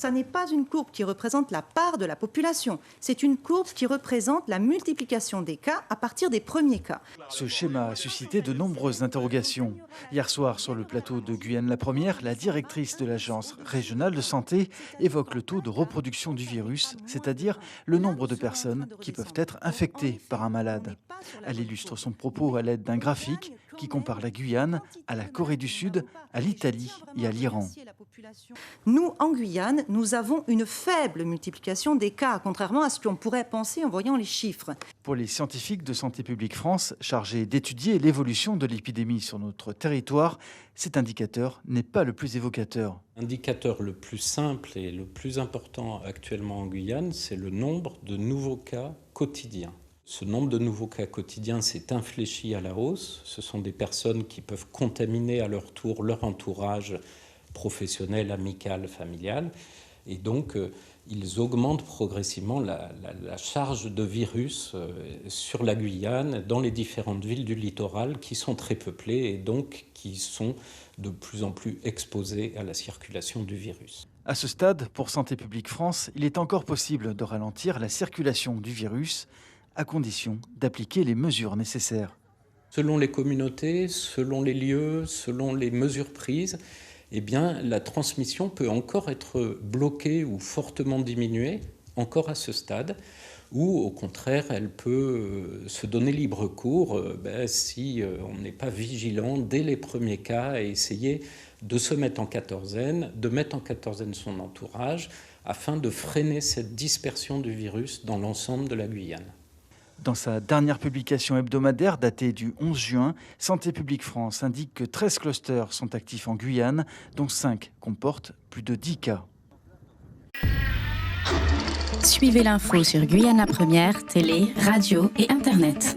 Ça n'est pas une courbe qui représente la part de la population. C'est une courbe qui représente la multiplication des cas à partir des premiers cas. Ce schéma a suscité de nombreuses interrogations. Hier soir, sur le plateau de Guyane la Première, la directrice de l'Agence régionale de santé évoque le taux de reproduction du virus, c'est-à-dire le nombre de personnes qui peuvent être infectées par un malade. Elle illustre son propos à l'aide d'un graphique qui compare la Guyane à la Corée du Sud, à l'Italie et à l'Iran. Nous, en Guyane, nous avons une faible multiplication des cas, contrairement à ce qu'on pourrait penser en voyant les chiffres. Pour les scientifiques de Santé publique France, chargés d'étudier l'évolution de l'épidémie sur notre territoire, cet indicateur n'est pas le plus évocateur. L'indicateur le plus simple et le plus important actuellement en Guyane, c'est le nombre de nouveaux cas quotidiens. Ce nombre de nouveaux cas quotidiens s'est infléchi à la hausse. Ce sont des personnes qui peuvent contaminer à leur tour leur entourage professionnel, amical, familial. Et donc, ils augmentent progressivement la charge de virus sur la Guyane, dans les différentes villes du littoral qui sont très peuplées et donc qui sont de plus en plus exposées à la circulation du virus. À ce stade, pour Santé publique France, il est encore possible de ralentir la circulation du virus, à condition d'appliquer les mesures nécessaires. Selon les communautés, selon les lieux, selon les mesures prises, eh bien, la transmission peut encore être bloquée ou fortement diminuée, encore à ce stade, ou au contraire, elle peut se donner libre cours si on n'est pas vigilant dès les premiers cas et essayer de se mettre en quatorzaine, de mettre en quatorzaine son entourage, afin de freiner cette dispersion du virus dans l'ensemble de la Guyane. Dans sa dernière publication hebdomadaire datée du 11 juin, Santé publique France indique que 13 clusters sont actifs en Guyane, dont 5 comportent plus de 10 cas. Suivez l'info sur Guyane la Première, télé, radio et Internet.